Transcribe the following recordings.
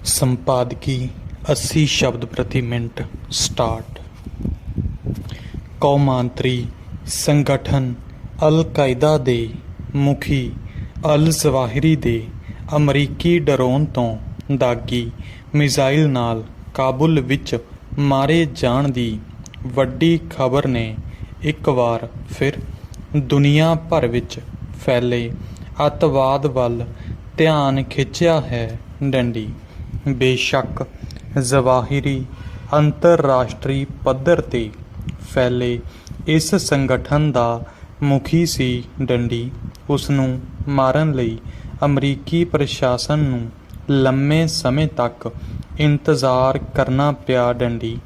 संपादकी 80 शब्द प्रति minute start. कौमांतरी संगठन अल-कायदा ਦੇ ਮੁਖੀ ਅਲ-ਜ਼ਵਾਹਿਰੀ ਦੇ ਅਮਰੀਕੀ ਡਰੋਨ ਤੋਂ ਦਾਗੀ ਮਿਜ਼ਾਈਲ ਨਾਲ ਕਾਬੁਲ ਵਿੱਚ ਮਾਰੇ ਜਾਣ ਦੀ ਵੱਡੀ ਖਬਰ ਨੇ ਇੱਕ ਵਾਰ ਫਿਰ ਦੁਨੀਆ ਭਰ ਵਿੱਚ ਫੈਲੇ ਅੱਤਵਾਦ ਵੱਲ ਧਿਆਨ ਖਿੱਚਿਆ ਹੈ। ਡੰਡੀ ਬੇਸ਼ੱਕ ਜ਼ਵਾਹਿਰੀ ਅੰਤਰਰਾਸ਼ਟਰੀ ਪੱਧਰ 'ਤੇ ਫੈਲੇ ਇਸ ਸੰਗਠਨ ਦਾ ਮੁਖੀ ਸੀ। ਡੰਡੀ ਉਸ ਨੂੰ ਮਾਰਨ ਲਈ ਅਮਰੀਕੀ ਪ੍ਰਸ਼ਾਸਨ ਨੂੰ ਲੰਮੇ ਸਮੇਂ ਤੱਕ ਇੰਤਜ਼ਾਰ ਕਰਨਾ ਪਿਆ। ਡੰਡੀ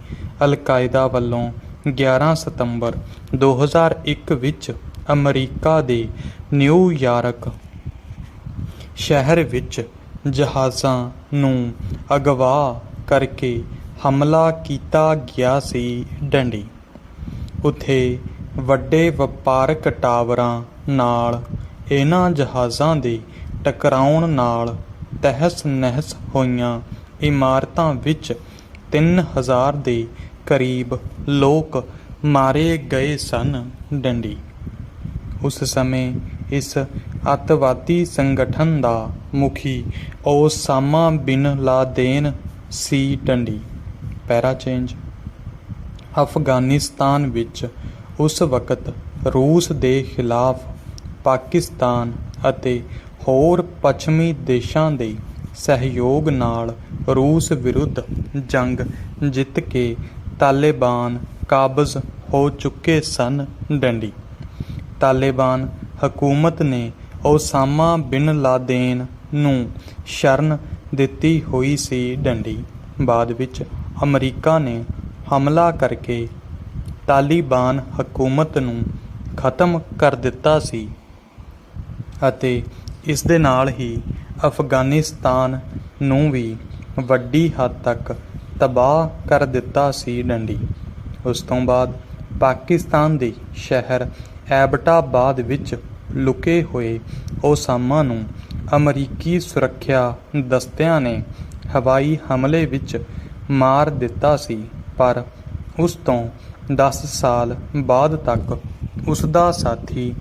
ਅਲ-ਕਾਇਦਾ ਵੱਲੋਂ 11 ਸਤੰਬਰ 2001 ਵਿੱਚ ਅਮਰੀਕਾ ਦੇ ਨਿਊਯਾਰਕ ਸ਼ਹਿਰ ਵਿੱਚ ਜਹਾਜ਼ਾਂ ਨੂੰ ਅਗਵਾ ਕਰਕੇ ਹਮਲਾ ਕੀਤਾ ਗਿਆ ਸੀ। ਡੰਡੀ ਉੱਥੇ ਵੱਡੇ ਵਪਾਰਕ ਟਾਵਰਾਂ ਨਾਲ ਇਹਨਾਂ ਜਹਾਜ਼ਾਂ ਦੇ ਟਕਰਾਉਣ ਨਾਲ ਤਹਿਸ-ਨਹਿਸ ਹੋਈਆਂ ਇਮਾਰਤਾਂ ਵਿੱਚ 3000 ਦੇ ਕਰੀਬ ਲੋਕ ਮਾਰੇ ਗਏ ਸਨ। ਡੰਡੀ ਉਸ ਸਮੇਂ ਇਸ ਅੱਤਵਾਦੀ ਸੰਗਠਨ ਦਾ ਮੁਖੀ ਓਸਾਮਾ ਬਿਨ ਲਾਦੇਨ ਸੀ। ਡੰਡੀ ਪੈਰਾ ਚੇਂਜ ਅਫਗਾਨਿਸਤਾਨ ਵਿੱਚ ਉਸ ਵਕਤ ਰੂਸ ਦੇ ਖਿਲਾਫ ਪਾਕਿਸਤਾਨ ਅਤੇ ਹੋਰ ਪੱਛਮੀ ਦੇਸ਼ਾਂ ਦੇ ਸਹਿਯੋਗ ਨਾਲ ਰੂਸ ਵਿਰੁੱਧ ਜੰਗ ਜਿੱਤ ਕੇ ਤਾਲਿਬਾਨ ਕਾਬਜ਼ ਹੋ ਚੁੱਕੇ ਸਨ। ਡੰਡੀ ਤਾਲਿਬਾਨ ਹਕੂਮਤ ਨੇ ਓਸਾਮਾ ਬਿਨ ਲਾਦੇਨ ਨੂੰ ਸ਼ਰਨ ਦਿੱਤੀ ਹੋਈ ਸੀ। ਡੰਡੀ ਬਾਅਦ ਵਿੱਚ ਅਮਰੀਕਾ ਨੇ ਹਮਲਾ ਕਰਕੇ ਤਾਲਿਬਾਨ ਹਕੂਮਤ ਨੂੰ ਖਤਮ ਕਰ ਦਿੱਤਾ ਸੀ ਅਤੇ ਇਸ ਦੇ ਨਾਲ ਹੀ ਅਫਗਾਨਿਸਤਾਨ ਨੂੰ ਵੀ ਵੱਡੀ ਹੱਦ ਤੱਕ ਤਬਾਹ ਕਰ ਦਿੱਤਾ ਸੀ। ਡੰਡੀ ਉਸ ਤੋਂ ਬਾਅਦ ਪਾਕਿਸਤਾਨ ਦੇ ਸ਼ਹਿਰ ਐਬਟਾਬਾਦ ਵਿੱਚ ਲੁਕੇ ਹੋਏ ਓਸਾਮਾ ਨੂੰ ਅਮਰੀਕੀ ਸੁਰੱਖਿਆ ਦਸਤਿਆਂ ਨੇ ਹਵਾਈ ਹਮਲੇ ਵਿੱਚ ਮਾਰ ਦਿੱਤਾ ਸੀ, ਪਰ ਉਸ ਤੋਂ 10 ਸਾਲ ਬਾਅਦ ਤੱਕ ਉਸ ਦਾ ਸਾਥੀ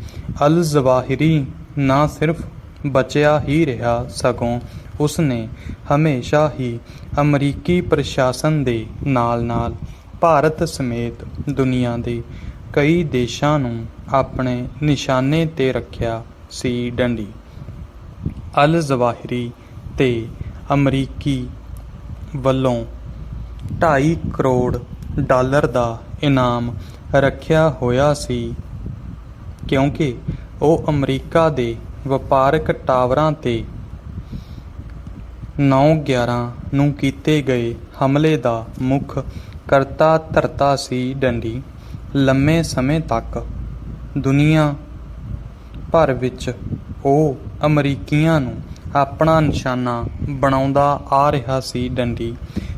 ਅਲ-ਜ਼ਵਾਹਿਰੀ ਨਾ ਸਿਰਫ ਬਚਿਆ ਹੀ ਰਿਹਾ, ਸਗੋਂ ਉਸ ਨੇ ਹਮੇਸ਼ਾ ਹੀ ਅਮਰੀਕੀ ਪ੍ਰਸ਼ਾਸਨ ਦੇ ਨਾਲ-ਨਾਲ ਭਾਰਤ ਸਮੇਤ ਦੁਨੀਆ ਦੇ ਕਈ ਦੇਸ਼ਾਂ ਨੂੰ ਆਪਣੇ ਨਿਸ਼ਾਨੇ 'ਤੇ ਰੱਖਿਆ ਸੀ। ਡੰਡੀ ਅਲ-ਜ਼ਵਾਹਿਰੀ 'ਤੇ ਅਮਰੀਕੀ ਵੱਲੋਂ $2.5 ਕਰੋੜ ਦਾ ਇਨਾਮ ਰੱਖਿਆ ਹੋਇਆ ਸੀ, ਕਿਉਂਕਿ ਉਹ ਅਮਰੀਕਾ ਦੇ ਵਪਾਰਕ ਟਾਵਰਾਂ 'ਤੇ 9/11 ਨੂੰ ਕੀਤੇ ਗਏ ਹਮਲੇ ਦਾ ਮੁੱਖ ਕਰਤਾ ਧਰਤਾ ਸੀ। ਡੰਡੀ ਲੰਮੇ ਸਮੇਂ ਤੱਕ ਦੁਨੀਆ ਭਰ ਵਿੱਚ ਉਹ ਅਮਰੀਕੀਆਂ ਨੂੰ ਆਪਣਾ ਨਿਸ਼ਾਨਾ ਬਣਾਉਂਦਾ ਆ ਰਿਹਾ ਸੀ। ਡੰਡੀ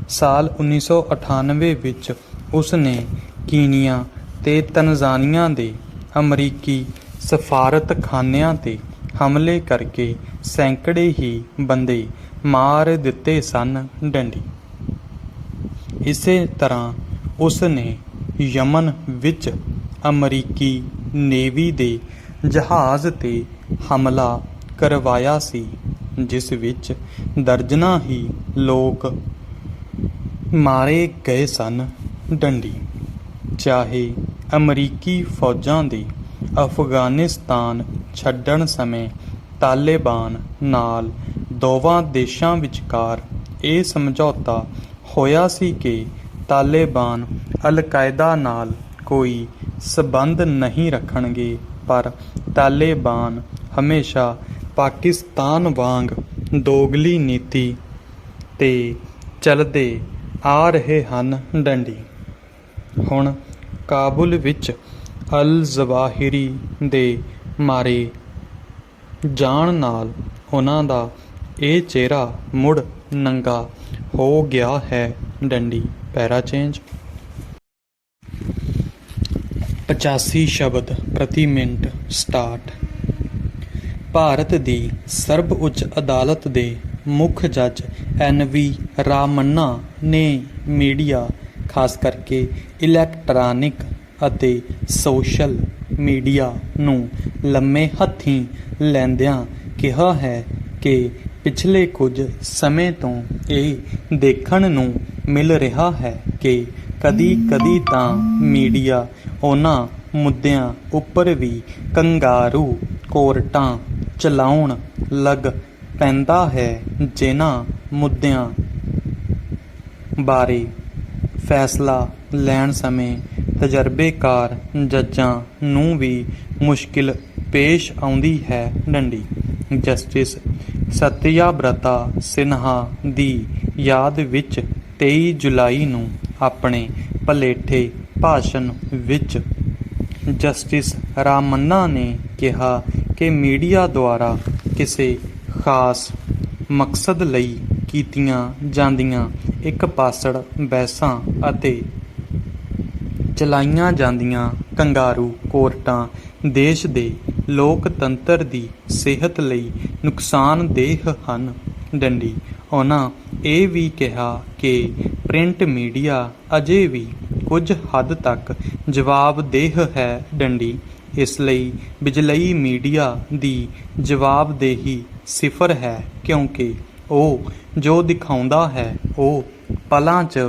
ਸਾਲ 1998 ਵਿੱਚ ਉਸ ਨੇ ਕੀਨੀਆ ਤੇ ਤਨਜ਼ਾਨੀਆ ਦੇ ਅਮਰੀਕੀ ਸਫਾਰਤਖਾਨਿਆਂ 'ਤੇ ਹਮਲੇ ਕਰਕੇ ਸੈਂਕੜੇ ਹੀ ਬੰਦੇ ਮਾਰ ਦਿੱਤੇ ਸਨ। ਡੰਡੀ ਇਸੇ ਤਰ੍ਹਾਂ ਉਸ ਨੇ ਯਮਨ ਵਿੱਚ ਅਮਰੀਕੀ ਨੇਵੀ ਦੇ ਜਹਾਜ਼ 'ਤੇ ਹਮਲਾ ਕਰਵਾਇਆ ਸੀ, ਜਿਸ ਵਿੱਚ ਦਰਜਨਾਂ ਹੀ ਲੋਕ ਮਾਰੇ ਗਏ ਸਨ। ਡੰਡੀ ਚਾਹੇ ਅਮਰੀਕੀ ਫੌਜਾਂ ਦੇ ਅਫਗਾਨਿਸਤਾਨ ਛੱਡਣ ਸਮੇਂ ਤਾਲਿਬਾਨ ਨਾਲ ਦੋਵਾਂ ਦੇਸ਼ਾਂ ਵਿਚਕਾਰ ਇਹ ਸਮਝੌਤਾ ਹੋਇਆ ਸੀ ਕਿ ਤਾਲਿਬਾਨ ਅਲ-ਕਾਇਦਾ ਨਾਲ ਕੋਈ ਸਬੰਧ ਨਹੀਂ ਰੱਖਣਗੇ, ਪਰ ਤਾਲਿਬਾਨ ਹਮੇਸ਼ਾ ਪਾਕਿਸਤਾਨ ਵਾਂਗ ਦੋਗਲੀ ਨੀਤੀ 'ਤੇ ਚੱਲਦੇ ਆ ਰਹੇ ਹਨ। ਡੰਡੀ ਹੁਣ ਕਾਬੁਲ ਵਿੱਚ ਅਲ-ਜ਼ਵਾਹਿਰੀ ਦੇ ਮਾਰੇ ਜਾਣ ਨਾਲ ਉਹਨਾਂ ਦਾ ਇਹ ਚਿਹਰਾ ਮੁੜ ਨੰਗਾ ਹੋ ਗਿਆ ਹੈ। ਡੰਡੀ ਪੈਰਾ ਚੇਂਜ 85 ਸ਼ਬਦ ਪ੍ਰਤੀ ਮਿੰਟ ਸਟਾਰਟ। ਭਾਰਤ ਦੀ ਸਰਬ ਉੱਚ ਅਦਾਲਤ ਦੇ ਮੁੱਖ ਜੱਜ NV ਰਾਮੰਨਾ ਨੇ ਮੀਡੀਆ, ਖਾਸ ਕਰਕੇ ਇਲੈਕਟ੍ਰਾਨਿਕ ਅਤੇ ਸੋਸ਼ਲ ਮੀਡੀਆ ਨੂੰ ਲੰਮੇ ਹੱਥੀਂ ਲੈਂਦਿਆਂ ਕਿਹਾ ਹੈ ਕਿ ਪਿਛਲੇ ਕੁਝ ਸਮੇਂ ਤੋਂ ਇਹ ਦੇਖਣ ਨੂੰ ਮਿਲ ਰਿਹਾ ਹੈ ਕਿ ਕਦੀ-ਕਦੀ ਤਾਂ ਮੀਡੀਆ ਉਹਨਾਂ ਮੁੱਦਿਆਂ ਉੱਪਰ ਵੀ ਕੰਗਾਰੂ ਕੋਰਟਾਂ ਚਲਾਉਣ ਲੱਗ ਪੈਂਦਾ ਹੈ ਜਿਨ੍ਹਾਂ ਮੁੱਦਿਆਂ ਬਾਰੇ ਫੈਸਲਾ ਲੈਣ ਸਮੇਂ ਤਜਰਬੇਕਾਰ ਜੱਜਾਂ ਨੂੰ ਵੀ ਮੁਸ਼ਕਿਲ ਪੇਸ਼ ਆਉਂਦੀ ਹੈ। ਡੰਡੀ ਜਸਟਿਸ ਸਤਿਆਬ੍ਰਤਾ ਸਿਨਹਾ ਦੀ ਯਾਦ ਵਿੱਚ 23 ਜੁਲਾਈ ਨੂੰ ਆਪਣੇ ਪਲੇਠੇ ਭਾਸ਼ਣ ਵਿੱਚ ਜਸਟਿਸ ਰਾਮੰਨਾ ਨੇ ਕਿਹਾ ਕਿ ਮੀਡੀਆ ਦੁਆਰਾ ਕਿਸੇ ਖਾਸ ਮਕਸਦ ਲਈ ਕੀਤੀਆਂ ਜਾਂਦੀਆਂ ਇੱਕ ਪਾਸੜ ਬਹਿਸਾਂ ਅਤੇ ਚਲਾਈਆਂ ਜਾਂਦੀਆਂ ਕੰਗਾਰੂ ਕੋਰਟਾਂ ਦੇਸ਼ ਦੇ ਲੋਕਤੰਤਰ ਦੀ ਸਿਹਤ ਲਈ ਨੁਕਸਾਨਦੇਹ ਹਨ। ਡੰਡੀ ਉਹਨਾਂ ਇਹ ਵੀ ਕਿਹਾ ਕਿ ਪ੍ਰਿੰਟ ਮੀਡੀਆ ਅਜੇ ਵੀ ਕੁਝ ਹੱਦ ਤੱਕ ਜਵਾਬਦੇਹ ਹੈ। ਡੰਡੀ ਇਸ ਲਈ ਬਿਜਲਈ ਮੀਡੀਆ ਦੀ ਜਵਾਬਦੇਹੀ ਸਿਫਰ ਹੈ ਕਿਉਂਕਿ ਉਹ ਜੋ ਦਿਖਾਉਂਦਾ ਹੈ ਉਹ ਪਲਾਂ 'ਚ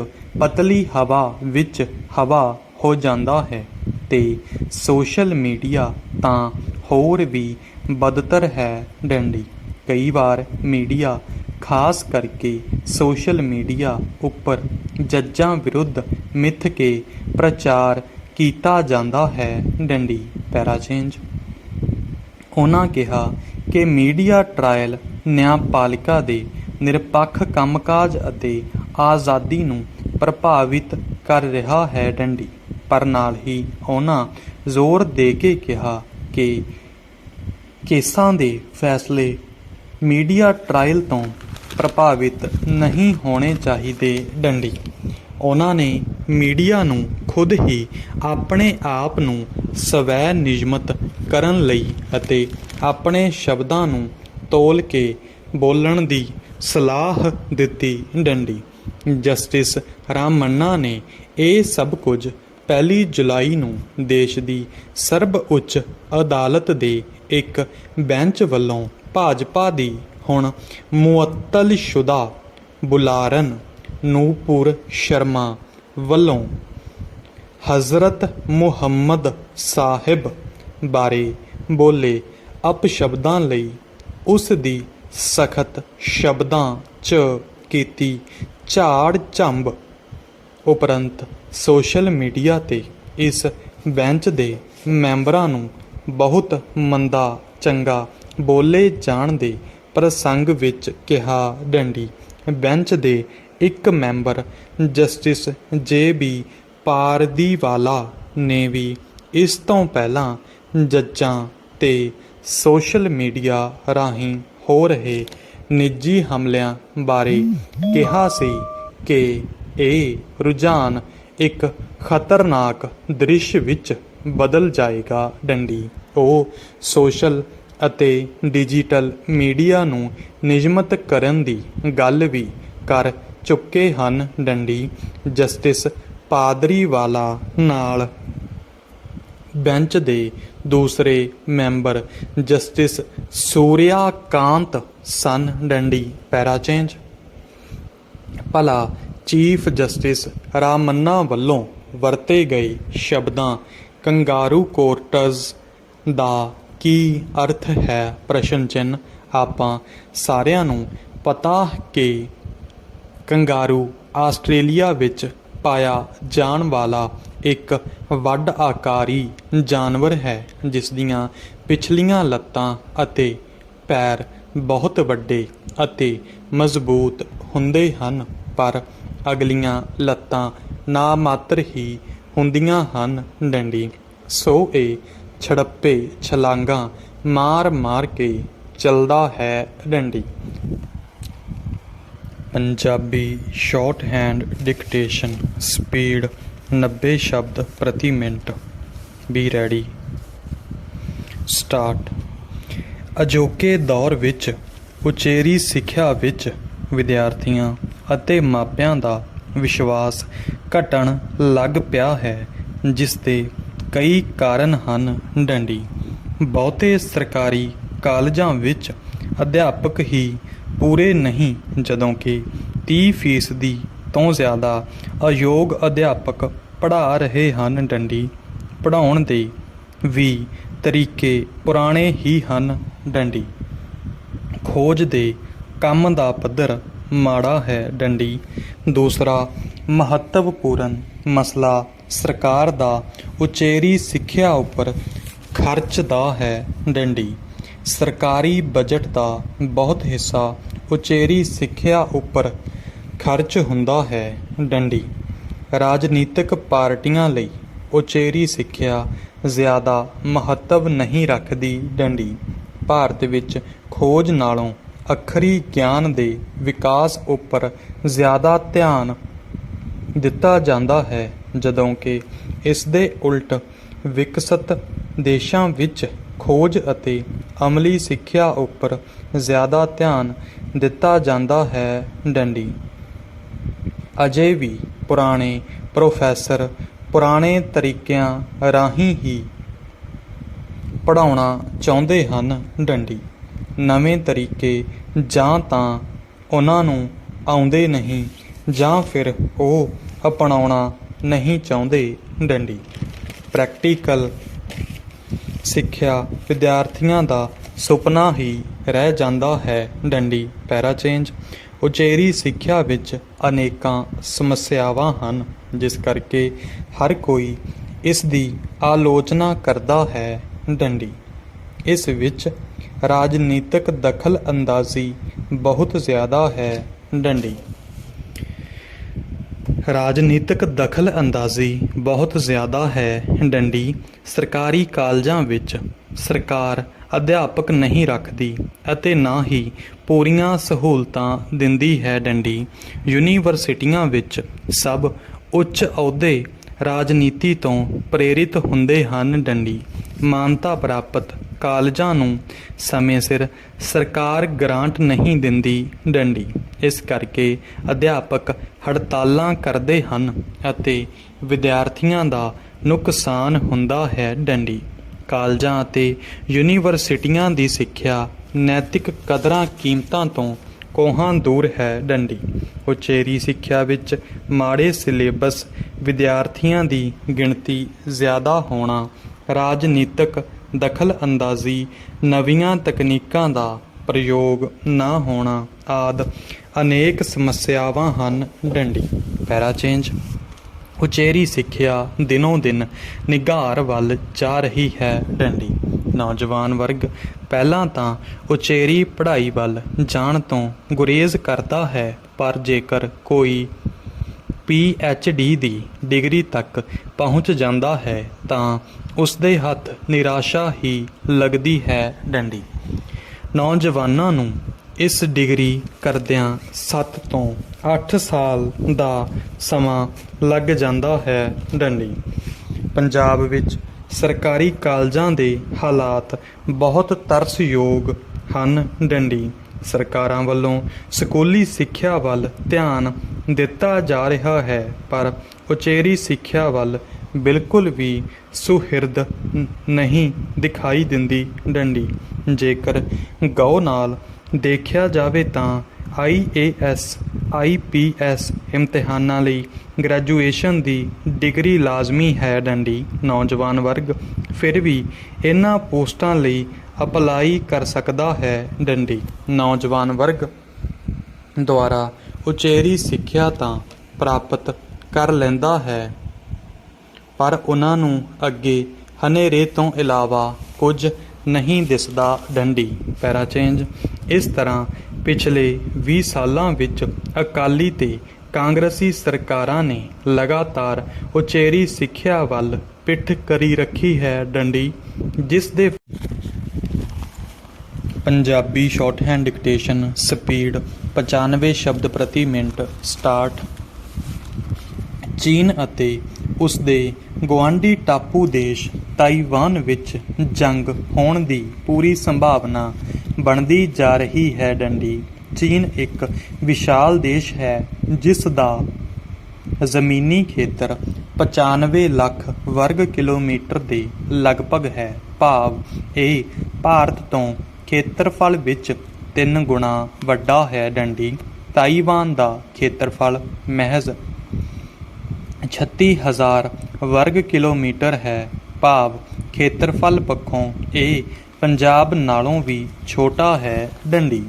ਪਤਲੀ ਹਵਾ ਵਿੱਚ ਹਵਾ ਹੋ ਜਾਂਦਾ ਹੈ ਤੇ ਸੋਸ਼ਲ ਮੀਡੀਆ ਤਾਂ ਹੋਰ ਵੀ ਬਦਤਰ ਹੈ। ਡੰਡੀ ਕਈ ਵਾਰ ਮੀਡੀਆ, ਖਾਸ ਕਰਕੇ ਸੋਸ਼ਲ ਮੀਡੀਆ ਉੱਪਰ ਜੱਜਾਂ ਵਿਰੁੱਧ ਮਿੱਥ ਕੇ ਪ੍ਰਚਾਰ ਕੀਤਾ ਜਾਂਦਾ ਹੈ। ਡੰਡੀ ਪੈਰਾਚੇਂਜ ਉਹਨਾਂ ਕਿਹਾ ਕਿ ਮੀਡੀਆ ਟ੍ਰਾਇਲ ਨਿਆਂਪਾਲਿਕਾ ਦੇ ਨਿਰਪੱਖ ਕੰਮਕਾਜ ਅਤੇ ਆਜ਼ਾਦੀ ਨੂੰ ਪ੍ਰਭਾਵਿਤ ਕਰ ਰਿਹਾ ਹੈ। ਡੰਡੀ ਪਰ ਨਾਲ ਹੀ ਉਹਨਾਂ ਜ਼ੋਰ ਦੇ ਕੇ ਕਿਹਾ ਕਿ ਕੇਸਾਂ ਦੇ ਫੈਸਲੇ ਮੀਡੀਆ ਟ੍ਰਾਇਲ ਤੋਂ ਪ੍ਰਭਾਵਿਤ ਨਹੀਂ ਹੋਣੇ ਚਾਹੀਦੇ। ਡੰਡੀ ਉਹਨਾਂ ਨੇ ਮੀਡੀਆ ਨੂੰ ਖੁਦ ਹੀ ਆਪਣੇ ਆਪ ਨੂੰ ਸਵੈ ਨਿਯਮਤ ਕਰਨ ਲਈ ਅਤੇ ਆਪਣੇ ਸ਼ਬਦਾਂ ਨੂੰ ਤੋਲ ਕੇ ਬੋਲਣ ਦੀ ਸਲਾਹ ਦਿੱਤੀ। ਡੰਡੀ ਜਸਟਿਸ ਰਾਮੰਨਾ ਨੇ ਇਹ ਸਭ ਕੁਝ 1 ਜੁਲਾਈ ਨੂੰ ਦੇਸ਼ ਦੀ ਸਰਬ ਉੱਚ ਅਦਾਲਤ ਦੇ ਇੱਕ ਬੈਂਚ ਵੱਲੋਂ ਭਾਜਪਾ ਦੀ ਹੁਣ ਮੁਅੱਤਲਸ਼ੁਦਾ ਬੁਲਾਰਨ ਨੂਪੁਰ ਸ਼ਰਮਾ ਵੱਲੋਂ ਹਜ਼ਰਤ ਮੁਹੰਮਦ ਸਾਹਿਬ ਬਾਰੇ ਬੋਲੇ ਅਪਸ਼ਬਦਾਂ ਲਈ ਉਸ ਦੀ ਸਖਤ ਸ਼ਬਦਾਂ 'ਚ ਕੀਤੀ ਝਾੜ ਝੰਬ ਉਪਰੰਤ ਸੋਸ਼ਲ ਮੀਡੀਆ 'ਤੇ ਇਸ ਬੈਂਚ ਦੇ ਮੈਂਬਰਾਂ ਨੂੰ ਬਹੁਤ ਮੰਦਾ ਚੰਗਾ ਬੋਲੇ ਜਾਣ ਦੇ ਪ੍ਰਸੰਗ ਵਿੱਚ ਕਿਹਾ। ਡੰਡੀ ਬੈਂਚ ਦੇ ਇੱਕ ਮੈਂਬਰ ਜਸਟਿਸ JB ਪਾਰਦੀਵਾਲਾ ਨੇ ਵੀ ਇਸ ਤੋਂ ਪਹਿਲਾਂ ਜੱਜਾਂ 'ਤੇ ਸੋਸ਼ਲ ਮੀਡੀਆ ਰਾਹੀਂ ਹੋ ਰਹੇ ਨਿੱਜੀ ਹਮਲਿਆਂ ਬਾਰੇ ਕਿਹਾ ਸੀ ਕਿ ਇਹ ਰੁਝਾਨ ਇੱਕ ਖਤਰਨਾਕ ਦ੍ਰਿਸ਼ ਵਿੱਚ ਬਦਲ ਜਾਏਗਾ। ਡੰਡੀ ਉਹ ਸੋਸ਼ਲ ਅਤੇ ਡਿਜੀਟਲ ਮੀਡੀਆ ਨੂੰ ਨਿਯਮਤ ਕਰਨ ਦੀ ਗੱਲ ਵੀ ਕਰ ਚੁੱਕੇ ਹਨ। ਡੰਡੀ ਜਸਟਿਸ ਪਾਦਰੀਵਾਲਾ ਨਾਲ ਬੈਂਚ ਦੇ ਦੂਸਰੇ ਮੈਂਬਰ ਜਸਟਿਸ ਸੂਰਿਆਕਾਂਤ ਸਨ। ਡੰਡੀ ਪੈਰਾਚੇਂਜ ਭਲਾ ਚੀਫ ਜਸਟਿਸ ਰਾਮੰਨਾ ਵੱਲੋਂ ਵਰਤੇ ਗਏ ਸ਼ਬਦਾਂ ਕੰਗਾਰੂ ਕੋਰਟਜ਼ ਦਾ ਕੀ ਅਰਥ ਹੈ? ਪ੍ਰਸ਼ਨ ਚਿੰਨ੍ਹ ਆਪਾਂ ਸਾਰਿਆਂ ਨੂੰ ਪਤਾ ਕਿ ਕੰਗਾਰੂ ਆਸਟ੍ਰੇਲੀਆ ਵਿੱਚ ਪਾਇਆ ਜਾਣ ਵਾਲਾ ਇੱਕ ਵੱਡ ਆਕਾਰੀ ਜਾਨਵਰ ਹੈ ਜਿਸ ਦੀਆਂ ਪਿਛਲੀਆਂ ਲੱਤਾਂ ਅਤੇ ਪੈਰ ਬਹੁਤ ਵੱਡੇ ਅਤੇ ਮਜ਼ਬੂਤ ਹੁੰਦੇ ਹਨ ਪਰ ਅਗਲੀਆਂ ਲੱਤਾਂ ਨਾਮਾਤਰ ਹੀ ਹੁੰਦੀਆਂ ਹਨ। ਡੰਡੀ ਸੋ ਇਹ ਛੜੱਪੇ ਛਲਾਂਗਾਂ ਮਾਰ ਕੇ ਚੱਲਦਾ ਹੈ। ਡੰਡੀ ਪੰਜਾਬੀ ਸ਼ਾਰਟਹੈਂਡ ਡਿਕਟੇਸ਼ਨ ਸਪੀਡ 90 ਸ਼ਬਦ ਪ੍ਰਤੀ ਮਿੰਟ। B ready. ਸਟਾਰਟ। ਅਜੋਕੇ ਦੌਰ ਵਿੱਚ ਉਚੇਰੀ ਸਿੱਖਿਆ ਵਿੱਚ ਵਿਦਿਆਰਥੀਆਂ ਅਤੇ ਮਾਪਿਆਂ ਦਾ ਵਿਸ਼ਵਾਸ ਘਟਣ ਲੱਗ ਪਿਆ ਹੈ, ਜਿਸ ਦੇ ਕਈ ਕਾਰਨ ਹਨ। ਡੰਡੀ ਬਹੁਤੇ ਸਰਕਾਰੀ ਕਾਲਜਾਂ ਵਿੱਚ ਅਧਿਆਪਕ ਹੀ ਪੂਰੇ ਨਹੀਂ, ਜਦੋਂ ਕਿ 30% ਤੋਂ ਜ਼ਿਆਦਾ ਅਯੋਗ ਅਧਿਆਪਕ ਪੜ੍ਹਾ ਰਹੇ ਹਨ। ਡੰਡੀ ਪੜ੍ਹਾਉਣ ਦੇ ਵੀ ਤਰੀਕੇ ਪੁਰਾਣੇ ਹੀ ਹਨ। ਡੰਡੀ ਖੋਜ ਦੇ ਕੰਮ ਦਾ ਪੱਧਰ ਮਾੜਾ ਹੈ। ਡੰਡੀ ਦੂਸਰਾ ਮਹੱਤਵਪੂਰਨ ਮਸਲਾ ਸਰਕਾਰ ਦਾ ਉਚੇਰੀ ਸਿੱਖਿਆ ਉੱਪਰ ਖਰਚ ਦਾ ਹੈ। ਡੰਡੀ ਸਰਕਾਰੀ ਬਜਟ ਦਾ ਬਹੁਤ ਹਿੱਸਾ ਉਚੇਰੀ ਸਿੱਖਿਆ ਉੱਪਰ ਖਰਚ ਹੁੰਦਾ ਹੈ। ਡੰਡੀ ਰਾਜਨੀਤਿਕ ਪਾਰਟੀਆਂ ਲਈ ਉਚੇਰੀ ਸਿੱਖਿਆ ਜ਼ਿਆਦਾ ਮਹੱਤਵ ਨਹੀਂ ਰੱਖਦੀ। ਡੰਡੀ ਭਾਰਤ ਵਿੱਚ ਖੋਜ ਨਾਲੋਂ ਅੱਖਰੀ ਗਿਆਨ ਦੇ ਵਿਕਾਸ ਉੱਪਰ ਜ਼ਿਆਦਾ ਧਿਆਨ ਦਿੱਤਾ ਜਾਂਦਾ ਹੈ, ਜਦੋਂ ਕਿ ਇਸ ਦੇ ਉਲਟ ਵਿਕਸਤ ਦੇਸ਼ਾਂ ਵਿੱਚ ਖੋਜ ਅਤੇ ਅਮਲੀ ਸਿੱਖਿਆ ਉੱਪਰ ਜ਼ਿਆਦਾ ਧਿਆਨ ਦਿੱਤਾ ਜਾਂਦਾ ਹੈ। ਡੰਡੀ ਅਜੇ ਵੀ ਪੁਰਾਣੇ ਪ੍ਰੋਫੈਸਰ ਪੁਰਾਣੇ ਤਰੀਕਿਆਂ ਰਾਹੀਂ ਹੀ ਪੜ੍ਹਾਉਣਾ ਚਾਹੁੰਦੇ ਹਨ। ਡੰਡੀ ਨਵੇਂ ਤਰੀਕੇ ਜਾਂ ਤਾਂ ਉਹਨਾਂ ਨੂੰ ਆਉਂਦੇ ਨਹੀਂ ਜਾਂ ਫਿਰ ਉਹ ਅਪਣਾਉਣਾ ਨਹੀਂ ਚਾਹੁੰਦੇ। ਡੰਡੀ ਪ੍ਰੈਕਟੀਕਲ ਸਿੱਖਿਆ ਵਿਦਿਆਰਥੀਆਂ ਦਾ ਸੁਪਨਾ ਹੀ ਰਹਿ ਜਾਂਦਾ ਹੈ। ਡੰਡੀ ਪੈਰਾਚੇਂਜ ਉਚੇਰੀ ਸਿੱਖਿਆ ਵਿੱਚ ਅਨੇਕਾਂ ਸਮੱਸਿਆਵਾਂ ਹਨ, ਜਿਸ ਕਰਕੇ ਹਰ ਕੋਈ ਇਸ ਦੀ ਆਲੋਚਨਾ ਕਰਦਾ ਹੈ। ਡੰਡੀ ਇਸ ਵਿੱਚ ਰਾਜਨੀਤਿਕ ਦਖਲ ਅੰਦਾਜ਼ੀ ਬਹੁਤ ਜ਼ਿਆਦਾ ਹੈ। ਡੰਡੀ ਰਾਜਨੀਤਿਕ ਦਖਲ ਅੰਦਾਜ਼ੀ ਬਹੁਤ ਜ਼ਿਆਦਾ ਹੈ। ਡੰਡੀ ਸਰਕਾਰੀ ਕਾਲਜਾਂ ਵਿੱਚ ਸਰਕਾਰ ਅਧਿਆਪਕ ਨਹੀਂ ਰੱਖਦੀ ਅਤੇ ਨਾ ਹੀ ਪੂਰੀਆਂ ਸਹੂਲਤਾਂ ਦਿੰਦੀ ਹੈ। ਡੰਡੀ ਯੂਨੀਵਰਸਿਟੀਆਂ ਵਿੱਚ ਸਭ ਉੱਚ ਅਹੁਦੇ ਰਾਜਨੀਤੀ ਤੋਂ ਪ੍ਰੇਰਿਤ ਹੁੰਦੇ ਹਨ। ਡੰਡੀ ਮਾਨਤਾ ਪ੍ਰਾਪਤ ਕਾਲਜਾਂ ਨੂੰ ਸਮੇਂ ਸਿਰ ਸਰਕਾਰ ਗ੍ਰਾਂਟ ਨਹੀਂ ਦਿੰਦੀ। ਡੰਡੀ ਇਸ ਕਰਕੇ ਅਧਿਆਪਕ ਹੜਤਾਲਾਂ ਕਰਦੇ ਹਨ ਅਤੇ ਵਿਦਿਆਰਥੀਆਂ ਦਾ ਨੁਕਸਾਨ ਹੁੰਦਾ ਹੈ। ਡੰਡੀ ਕਾਲਜਾਂ ਅਤੇ ਯੂਨੀਵਰਸਿਟੀਆਂ ਦੀ ਸਿੱਖਿਆ ਨੈਤਿਕ ਕਦਰਾਂ ਕੀਮਤਾਂ ਤੋਂ ਕੋਹਾਂ ਦੂਰ ਹੈ। ਡੰਡੀ ਉਚੇਰੀ ਸਿੱਖਿਆ ਵਿੱਚ ਮਾੜੇ ਸਿਲੇਬਸ, ਵਿਦਿਆਰਥੀਆਂ ਦੀ ਗਿਣਤੀ ਜ਼ਿਆਦਾ ਹੋਣਾ, ਰਾਜਨੀਤਿਕ ਦਖਲ ਅੰਦਾਜ਼ੀ, ਨਵੀਆਂ ਤਕਨੀਕਾਂ ਦਾ ਪ੍ਰਯੋਗ ਨਾ ਹੋਣਾ ਆਦਿ ਅਨੇਕ ਸਮੱਸਿਆਵਾਂ ਹਨ। ਡੰਡੀ ਪੈਰਾਚੇਂਜ ਉਚੇਰੀ ਸਿੱਖਿਆ ਦਿਨੋਂ ਦਿਨ ਨਿਘਾਰ ਵੱਲ ਜਾ ਰਹੀ ਹੈ। ਡੰਡੀ ਨੌਜਵਾਨ ਵਰਗ ਪਹਿਲਾਂ ਤਾਂ ਉਚੇਰੀ ਪੜ੍ਹਾਈ ਵੱਲ ਜਾਣ ਤੋਂ ਗੁਰੇਜ਼ ਕਰਦਾ ਹੈ, ਪਰ ਜੇਕਰ ਕੋਈ PhD ਦੀ ਡਿਗਰੀ ਤੱਕ ਪਹੁੰਚ ਜਾਂਦਾ ਹੈ ਤਾਂ ਉਸ ਦੇ ਹੱਥ ਨਿਰਾਸ਼ਾ ਹੀ ਲੱਗਦੀ ਹੈ। ਡੰਡੀ ਨੌਜਵਾਨਾਂ ਨੂੰ ਇਸ ਡਿਗਰੀ ਕਰਦਿਆਂ 7 ਤੋਂ 8 ਸਾਲ ਦਾ ਸਮਾਂ ਲੱਗ ਜਾਂਦਾ ਹੈ। ਡੰਡੀ ਪੰਜਾਬ ਵਿੱਚ ਸਰਕਾਰੀ ਕਾਲਜਾਂ ਦੇ ਹਾਲਾਤ ਬਹੁਤ ਤਰਸਯੋਗ ਹਨ। ਡੰਡੀ ਸਰਕਾਰਾਂ ਵੱਲੋਂ ਸਕੂਲੀ ਸਿੱਖਿਆ ਵੱਲ ਧਿਆਨ ਦਿੱਤਾ ਜਾ ਰਿਹਾ ਹੈ, ਪਰ ਉਚੇਰੀ ਸਿੱਖਿਆ ਵੱਲ ਬਿਲਕੁਲ ਵੀ ਸੁਹਿਰਦ ਨਹੀਂ ਦਿਖਾਈ ਦਿੰਦੀ। ਡੰਡੀ ਜੇਕਰ ਗੌਰ ਨਾਲ ਦੇਖਿਆ ਜਾਵੇ ਤਾਂ IAS IPS ਇਮਤਿਹਾਨਾਂ ਲਈ ਗ੍ਰੈਜੂਏਸ਼ਨ ਦੀ ਡਿਗਰੀ ਲਾਜ਼ਮੀ ਹੈ। ਡੰਡੀ ਨੌਜਵਾਨ ਵਰਗ ਫਿਰ ਵੀ ਇਹਨਾਂ ਪੋਸਟਾਂ ਲਈ ਅਪਲਾਈ ਕਰ ਸਕਦਾ ਹੈ। ਡੰਡੀ ਨੌਜਵਾਨ ਵਰਗ ਦੁਆਰਾ ਉਚੇਰੀ ਸਿੱਖਿਆ ਤਾਂ ਪ੍ਰਾਪਤ ਕਰ ਲੈਂਦਾ ਹੈ, ਪਰ ਉਹਨਾਂ ਨੂੰ ਅੱਗੇ ਹਨੇਰੇ ਤੋਂ ਇਲਾਵਾ ਕੁਝ ਨਹੀਂ ਦਿਸਦਾ। ਡੰਡੀ ਪੈਰਾਚੇਂਜ ਇਸ ਤਰ੍ਹਾਂ ਪਿਛਲੇ 20 ਸਾਲਾਂ ਵਿੱਚ ਅਕਾਲੀ ਤੇ ਕਾਂਗਰਸੀ ਸਰਕਾਰਾਂ ਨੇ ਲਗਾਤਾਰ ਉਚੇਰੀ ਸਿੱਖਿਆ ਵੱਲ ਪਿੱਠ ਕਰੀ ਰੱਖੀ ਹੈ। ਡੰਡੀ ਜਿਸ ਦੇ ਪੰਜਾਬੀ ਸ਼ਾਰਟਹੈਂਡ ਡਿਕਟੇਸ਼ਨ ਸਪੀਡ 95 ਸ਼ਬਦ ਪ੍ਰਤੀ ਮਿੰਟ ਸਟਾਰਟ। ਚੀਨ ਅਤੇ ਉਸ ਦੇ ਗੁਆਂਢੀ ਟਾਪੂ ਦੇਸ਼ ਤਾਈਵਾਨ ਵਿੱਚ ਜੰਗ ਹੋਣ ਦੀ ਪੂਰੀ ਸੰਭਾਵਨਾ ਬਣਦੀ ਜਾ ਰਹੀ ਹੈ। ਡੰਡੀ ਚੀਨ ਇੱਕ ਵਿਸ਼ਾਲ ਦੇਸ਼ ਹੈ ਜਿਸ ਦਾ ਜ਼ਮੀਨੀ ਖੇਤਰ 95 ਲੱਖ ਵਰਗ ਕਿਲੋਮੀਟਰ ਦੇ ਲਗਭਗ ਹੈ। ਭਾਵ ਇਹ ਭਾਰਤ ਤੋਂ ਖੇਤਰਫਲ ਵਿੱਚ 3 ਗੁਣਾ ਵੱਡਾ ਹੈ। ਡੰਡੀ ਤਾਈਵਾਨ ਦਾ ਖੇਤਰਫਲ ਮਹਿਜ਼ 36,000 ਵਰਗ ਕਿਲੋਮੀਟਰ ਹੈ। ਭਾਵ ਖੇਤਰਫਲ ਪੱਖੋਂ ਇਹ ਪੰਜਾਬ ਨਾਲੋਂ ਵੀ ਛੋਟਾ ਹੈ। ਡੰਡੀ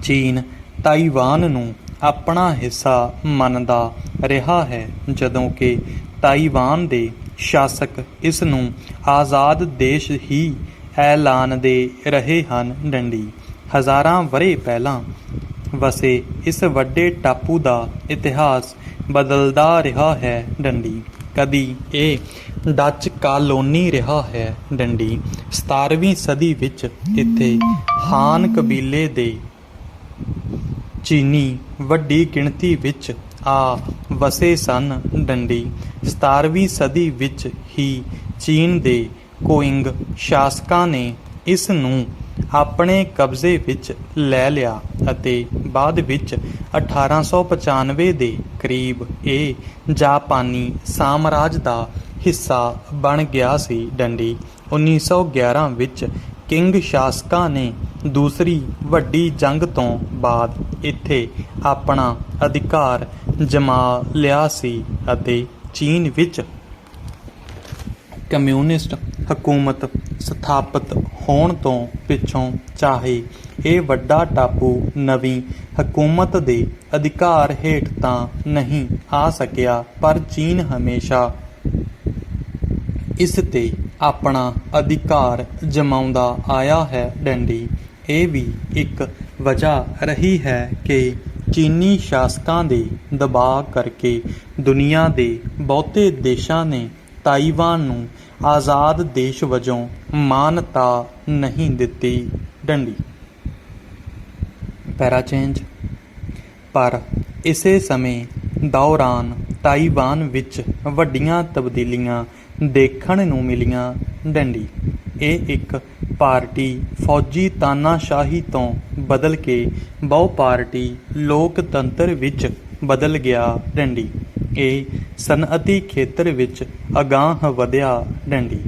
ਚੀਨ ਤਾਈਵਾਨ ਨੂੰ ਆਪਣਾ ਹਿੱਸਾ ਮੰਨਦਾ ਰਿਹਾ ਹੈ ਜਦੋਂ ਕਿ ਤਾਈਵਾਨ ਦੇ ਸ਼ਾਸਕ ਇਸ ਨੂੰ ਆਜ਼ਾਦ ਦੇਸ਼ ਹੀ ਐਲਾਨਦੇ ਰਹੇ ਹਨ। ਡੰਡੀ ਹਜ਼ਾਰਾਂ ਵਰ੍ਹੇ ਪਹਿਲਾਂ ਵਸੇ ਇਸ ਵੱਡੇ ਟਾਪੂ ਦਾ ਇਤਿਹਾਸ ਬਦਲਦਾ ਰਿਹਾ ਹੈ। ਡੰਡੀ ਕਦੀ ਇਹ ਡੱਚ ਕਾਲੋਨੀ ਰਿਹਾ ਹੈ। ਡੰਡੀ 17ਵੀਂ ਸਦੀ ਵਿੱਚ ਇੱਥੇ ਹਾਨ ਕਬੀਲੇ ਦੇ ਚੀਨੀ ਵੱਡੀ ਗਿਣਤੀ ਵਿੱਚ ਆ ਵਸੇ ਸਨ। ਡੰਡੀ 17ਵੀਂ ਸਦੀ ਵਿੱਚ ਹੀ ਚੀਨ ਦੇ ਕੁਇੰਗ ਸ਼ਾਸਕਾਂ ਨੇ ਇਸ ਨੂੰ ਆਪਣੇ ਕਬਜ਼ੇ ਵਿੱਚ ਲੈ ਲਿਆ ਅਤੇ ਬਾਅਦ ਵਿੱਚ 1895 ਦੇ ਕਰੀਬ ਇਹ ਜਾਪਾਨੀ ਸਾਮਰਾਜ ਦਾ ਹਿੱਸਾ ਬਣ ਗਿਆ ਸੀ। ਡੰਡੀ 1911 ਵਿੱਚ ਕਿੰਗ ਸ਼ਾਸਕਾਂ ਨੇ ਦੂਸਰੀ ਵੱਡੀ ਜੰਗ ਤੋਂ ਬਾਅਦ ਇੱਥੇ ਆਪਣਾ ਅਧਿਕਾਰ ਜਮਾ ਲਿਆ ਸੀ ਅਤੇ ਚੀਨ ਵਿੱਚ ਕਮਿਊਨਿਸਟ ਹਕੂਮਤ ਸਥਾਪਿਤ ਹੋਣ ਤੋਂ ਪਿੱਛੋਂ ਚਾਹੇ ਇਹ ਵੱਡਾ ਟਾਪੂ ਨਵੀਂ ਹਕੂਮਤ ਦੇ ਅਧਿਕਾਰ ਹੇਠ ਤਾਂ ਨਹੀਂ ਆ ਸਕਿਆ ਪਰ ਚੀਨ ਹਮੇਸ਼ਾ ਇਸ ਤੇ ਆਪਣਾ ਅਧਿਕਾਰ ਜਮਾਉਂਦਾ ਆਇਆ ਹੈ। ਡੰਡੀ ਇਹ ਵੀ ਇੱਕ ਵਜ੍ਹਾ ਰਹੀ ਹੈ ਕਿ ਚੀਨੀ ਸ਼ਾਸਕਾਂ ਦੇ ਦਬਾਅ ਕਰਕੇ ਦੁਨੀਆ ਦੇ ਬਹੁਤੇ ਦੇਸ਼ਾਂ ਨੇ ਤਾਈਵਾਨ ਨੂੰ ਆਜ਼ਾਦ ਦੇਸ਼ ਵਜੋਂ ਮਾਨਤਾ ਨਹੀਂ ਦਿੱਤੀ। ਡੰਡੀ ਪੈਰਾਚੇਂਜ ਪਰ ਇਸੇ ਸਮੇਂ ਦੌਰਾਨ ਤਾਈਵਾਨ ਵਿੱਚ ਵੱਡੀਆਂ ਤਬਦੀਲੀਆਂ ਦੇਖਣ ਨੂੰ ਮਿਲੀਆਂ। ਡੰਡੀ ਇਹ ਇੱਕ ਪਾਰਟੀ ਫੌਜੀ ਤਾਨਾਸ਼ਾਹੀ ਤੋਂ ਬਦਲ ਕੇ ਬਹੁ ਪਾਰਟੀ ਲੋਕਤੰਤਰ ਵਿੱਚ ਬਦਲ ਗਿਆ। ਡੰਡੀ ਇਹ ਸਨਅਤੀ ਖੇਤਰ ਵਿੱਚ ਅਗਾਂਹ ਵਧਿਆ। ਡੰਡੀ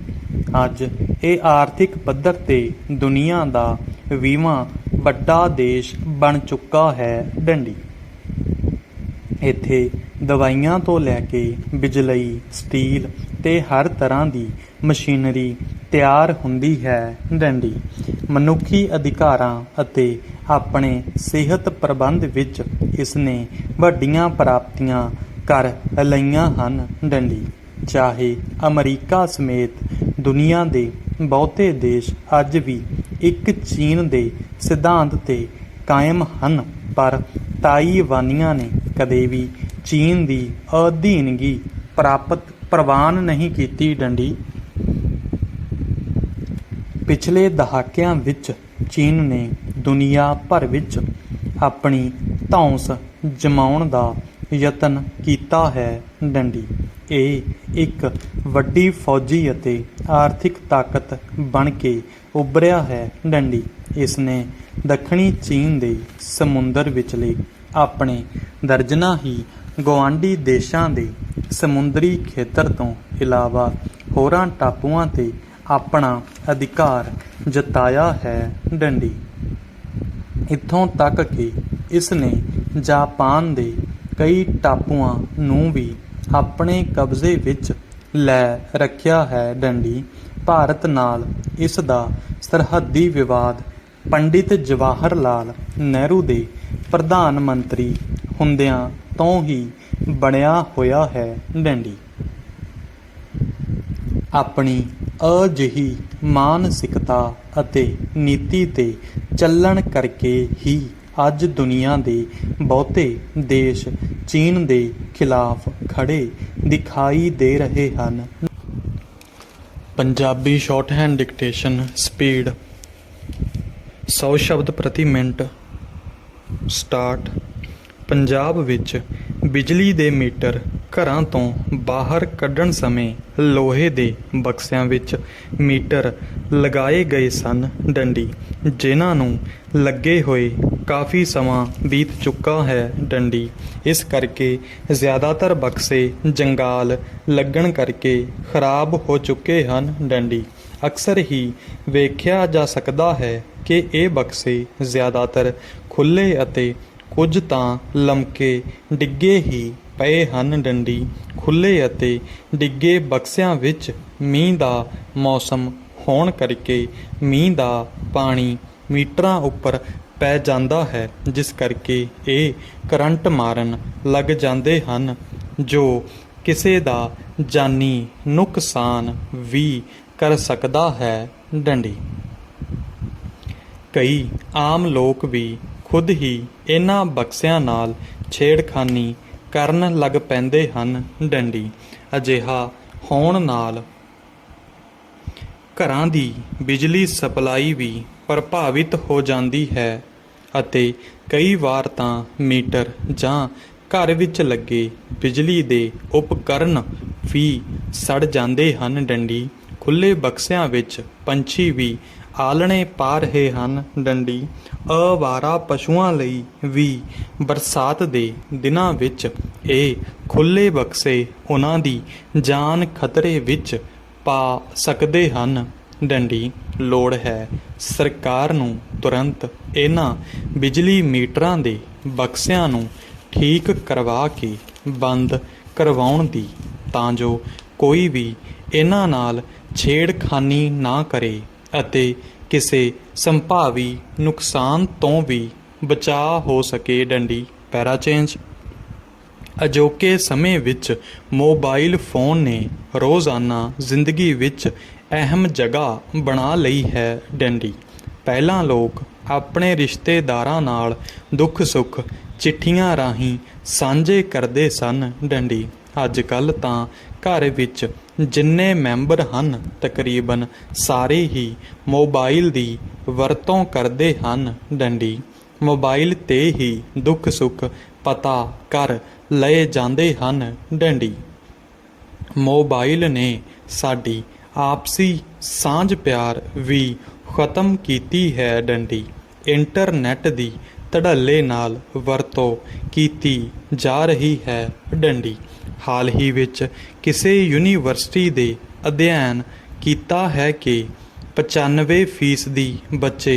ਅੱਜ ਇਹ ਆਰਥਿਕ ਪੱਧਰ ਤੇ ਦੁਨੀਆ ਦਾ 20ਵਾਂ ਵੱਡਾ ਦੇਸ਼ ਬਣ ਚੁੱਕਾ ਹੈ। ਡੰਡੀ ਇੱਥੇ ਦਵਾਈਆਂ ਤੋਂ ਲੈ ਕੇ ਬਿਜਲਈ ਸਟੀਲ ਤੇ ਹਰ ਤਰ੍ਹਾਂ ਦੀ ਮਸ਼ੀਨਰੀ ਤਿਆਰ ਹੁੰਦੀ ਹੈ। ਡੰਡੀ ਮਨੁੱਖੀ ਅਧਿਕਾਰਾਂ ਅਤੇ ਆਪਣੇ ਸਿਹਤ ਪ੍ਰਬੰਧ ਵਿੱਚ ਇਸਨੇ ਵੱਡੀਆਂ ਪ੍ਰਾਪਤੀਆਂ ਕਰ ਲਈਆਂ ਹਨ। ਡੰਡੀ ਚਾਹੇ ਅਮਰੀਕਾ ਸਮੇਤ ਦੁਨੀਆ ਦੇ ਬਹੁਤੇ ਦੇਸ਼ ਅੱਜ ਵੀ ਇੱਕ ਚੀਨ ਦੇ ਸਿਧਾਂਤ ਤੇ ਕਾਇਮ ਹਨ ਪਰ ਤਾਈਵਾਨੀਆਂ ਨੇ ਕਦੇ ਵੀ ਚੀਨ ਦੀ ਅਧੀਨਗੀ ਪ੍ਰਵਾਨ ਨਹੀਂ ਕੀਤੀ। ਡੰਡੀ ਪਿਛਲੇ ਦਹਾਕਿਆਂ ਵਿੱਚ ਚੀਨ ਨੇ ਦੁਨੀਆ ਭਰ ਵਿੱਚ ਆਪਣੀ ਧੌਂਸ ਜਮਾਉਣ ਦਾ ਯਤਨ ਕੀਤਾ ਹੈ। ਡੰਡੀ ਇਹ ਇੱਕ ਵੱਡੀ ਫੌਜੀ ਅਤੇ ਆਰਥਿਕ ਤਾਕਤ ਬਣ ਕੇ ਉੱਭਰਿਆ ਹੈ। ਡੰਡੀ ਇਸਨੇ ਦੱਖਣੀ ਚੀਨ ਦੇ ਸਮੁੰਦਰ ਵਿਚਲੇ ਆਪਣੇ ਦਰਜਨਾਂ ਹੀ ਗੁਆਂਢੀ ਦੇਸ਼ਾਂ ਦੇ ਸਮੁੰਦਰੀ ਖੇਤਰ ਤੋਂ ਇਲਾਵਾ ਹੋਰਾਂ ਟਾਪੂਆਂ ਤੇ ਆਪਣਾ ਅਧਿਕਾਰ ਜਤਾਇਆ ਹੈ। ਡੰਡੀ ਇੱਥੋਂ ਤੱਕ ਕਿ ਇਸ ਨੇ ਜਾਪਾਨ ਦੇ ਕਈ ਟਾਪੂਆਂ ਨੂੰ ਵੀ ਆਪਣੇ ਕਬਜ਼ੇ ਵਿੱਚ ਲੈ ਰੱਖਿਆ ਹੈ। ਡੰਡੀ ਭਾਰਤ ਨਾਲ ਇਸ ਦਾ ਸਰਹੱਦੀ ਵਿਵਾਦ ਪੰਡਿਤ ਜਵਾਹਰ ਲਾਲ ਨਹਿਰੂ ਦੇ ਪ੍ਰਧਾਨ ਮੰਤਰੀ ਹੁੰਦਿਆਂ ਤੋਂ ਹੀ ਬਣਿਆ ਹੋਇਆ ਹੈ। ਡੰਡੀ ਆਪਣੀ ਅਜਿਹੀ ਮਾਨਸਿਕਤਾ ਅਤੇ ਨੀਤੀ ਤੇ ਚੱਲਣ ਕਰਕੇ ਹੀ ਅੱਜ ਦੁਨੀਆ ਦੇ ਬਹੁਤੇ ਦੇਸ਼ ਚੀਨ ਦੇ ਖਿਲਾਫ ਖੜੇ ਦਿਖਾਈ ਦੇ ਰਹੇ ਹਨ। ਪੰਜਾਬੀ ਸ਼ਾਰਟਹੈਂਡ ਡਿਕਟੇਸ਼ਨ ਸਪੀਡ 100 ਸ਼ਬਦ ਪ੍ਰਤੀ ਮਿੰਟ ਸਟਾਰਟ। ਪੰਜਾਬ ਵਿੱਚ ਬਿਜਲੀ ਦੇ ਮੀਟਰ ਘਰਾਂ ਤੋਂ ਬਾਹਰ ਕੱਢਣ ਸਮੇਂ ਲੋਹੇ ਦੇ ਬਕਸਿਆਂ ਵਿੱਚ ਮੀਟਰ ਲਗਾਏ ਗਏ ਸਨ ਡੰਡੀ, ਜਿਨ੍ਹਾਂ ਨੂੰ ਲੱਗੇ ਹੋਏ ਕਾਫੀ ਸਮਾਂ ਬੀਤ ਚੁੱਕਾ ਹੈ ਡੰਡੀ। ਇਸ ਕਰਕੇ ਜ਼ਿਆਦਾਤਰ ਬਕਸੇ ਜੰਗਾਲ ਲੱਗਣ ਕਰਕੇ ਖਰਾਬ ਹੋ ਚੁੱਕੇ ਹਨ ਡੰਡੀ। ਅਕਸਰ ਹੀ ਵੇਖਿਆ ਜਾ ਸਕਦਾ ਹੈ ਕਿ ਇਹ ਬਕਸੇ ਜ਼ਿਆਦਾਤਰ ਖੁੱਲ੍ਹੇ ਅਤੇ ਕੁਝ ਤਾਂ ਲਮਕੇ ਡਿੱਗੇ ਹੀ ਪਏ ਹਨ ਡੰਡੀ। ਖੁੱਲ੍ਹੇ ਅਤੇ ਡਿੱਗੇ ਬਕਸਿਆਂ ਵਿੱਚ ਮੀਂਹ ਦਾ ਮੌਸਮ ਹੋਣ ਕਰਕੇ ਮੀਂਹ ਦਾ ਪਾਣੀ ਮੀਟਰਾਂ ਉੱਪਰ ਪੈ ਜਾਂਦਾ ਹੈ, ਜਿਸ ਕਰਕੇ ਇਹ ਕਰੰਟ ਮਾਰਨ ਲੱਗ ਜਾਂਦੇ ਹਨ, ਜੋ ਕਿਸੇ ਦਾ ਜਾਨੀ ਨੁਕਸਾਨ ਵੀ ਕਰ ਸਕਦਾ ਹੈ ਡੰਡੀ। ਕਈ ਆਮ ਲੋਕ ਵੀ ਖੁਦ ਹੀ ਇਹਨਾਂ ਬਕਸਿਆਂ ਨਾਲ ਛੇੜਖਾਨੀ ਕਰਨ ਲੱਗ ਪੈਂਦੇ ਹਨ ਡੰਡੀ। ਅਜਿਹਾ ਹੋਣ ਨਾਲ ਘਰਾਂ ਦੀ ਬਿਜਲੀ ਸਪਲਾਈ ਵੀ ਪ੍ਰਭਾਵਿਤ ਹੋ ਜਾਂਦੀ ਹੈ ਅਤੇ ਕਈ ਵਾਰ ਤਾਂ ਮੀਟਰ ਜਾਂ ਘਰ ਵਿੱਚ ਲੱਗੇ ਬਿਜਲੀ ਦੇ ਉਪਕਰਨ ਵੀ ਸੜ ਜਾਂਦੇ ਹਨ ਡੰਡੀ। ਖੁੱਲ੍ਹੇ ਬਕਸਿਆਂ ਵਿੱਚ ਪੰਛੀ ਵੀ ਆਲਣੇ ਪਾ ਰਹੇ ਹਨ ਡੰਡੀ। ਅਵਾਰਾ ਪਸ਼ੂਆਂ ਲਈ ਵੀ ਬਰਸਾਤ ਦੇ ਦਿਨਾਂ ਵਿੱਚ ਇਹ ਖੁੱਲ੍ਹੇ ਬਕਸੇ ਉਹਨਾਂ ਦੀ ਜਾਨ ਖਤਰੇ ਵਿੱਚ ਪਾ ਸਕਦੇ ਹਨ ਡੰਡੀ। ਲੋੜ ਹੈ ਸਰਕਾਰ ਨੂੰ ਤੁਰੰਤ ਇਹਨਾਂ ਬਿਜਲੀ ਮੀਟਰਾਂ ਦੇ ਬਕਸਿਆਂ ਨੂੰ ਠੀਕ ਕਰਵਾ ਕੇ ਬੰਦ ਕਰਵਾਉਣ ਦੀ, ਤਾਂ ਜੋ ਕੋਈ ਵੀ ਇਹਨਾਂ ਨਾਲ ਛੇੜਖਾਨੀ ਨਾ ਕਰੇ ਅਤੇ ਕਿਸੇ ਸੰਭਾਵੀ ਨੁਕਸਾਨ ਤੋਂ ਵੀ ਬਚਾਅ ਹੋ ਸਕੇ ਡੰਡੀ। ਪੈਰਾ ਚੇਂਜ। ਅਜੋਕੇ ਸਮੇਂ ਵਿੱਚ ਮੋਬਾਈਲ ਫੋਨ ਨੇ ਰੋਜ਼ਾਨਾ ਜ਼ਿੰਦਗੀ ਵਿੱਚ ਅਹਿਮ ਜਗ੍ਹਾ ਬਣਾ ਲਈ ਹੈ ਡੰਡੀ। ਪਹਿਲਾਂ ਲੋਕ ਆਪਣੇ ਰਿਸ਼ਤੇਦਾਰਾਂ ਨਾਲ ਦੁੱਖ ਸੁੱਖ ਚਿੱਠੀਆਂ ਰਾਹੀਂ ਸਾਂਝੇ ਕਰਦੇ ਸਨ ਡੰਡੀ। ਅੱਜ ਕੱਲ੍ਹ ਤਾਂ ਘਰ ਵਿੱਚ ਜਿੰਨੇ ਮੈਂਬਰ ਹਨ ਤਕਰੀਬਨ ਸਾਰੇ ਹੀ ਮੋਬਾਈਲ ਦੀ ਵਰਤੋਂ ਕਰਦੇ ਹਨ ਡੰਡੀ। ਮੋਬਾਈਲ 'ਤੇ ਹੀ ਦੁੱਖ ਸੁੱਖ ਪਤਾ ਕਰ ਲਏ ਜਾਂਦੇ ਹਨ ਡੰਡੀ। ਮੋਬਾਈਲ ਨੇ ਸਾਡੀ ਆਪਸੀ ਸਾਂਝ ਪਿਆਰ ਵੀ ਖਤਮ ਕੀਤੀ ਹੈ ਡੰਡੀ। ਇੰਟਰਨੈਟ ਦੀ ਧੜੱਲੇ ਨਾਲ ਵਰਤੋਂ ਕੀਤੀ ਜਾ ਰਹੀ ਹੈ ਡੰਡੀ। ਹਾਲ ਹੀ ਵਿੱਚ ਕਿਸੇ ਯੂਨੀਵਰਸਿਟੀ ਦੇ ਅਧਿਐਨ ਕੀਤਾ ਹੈ ਕਿ 95% ਬੱਚੇ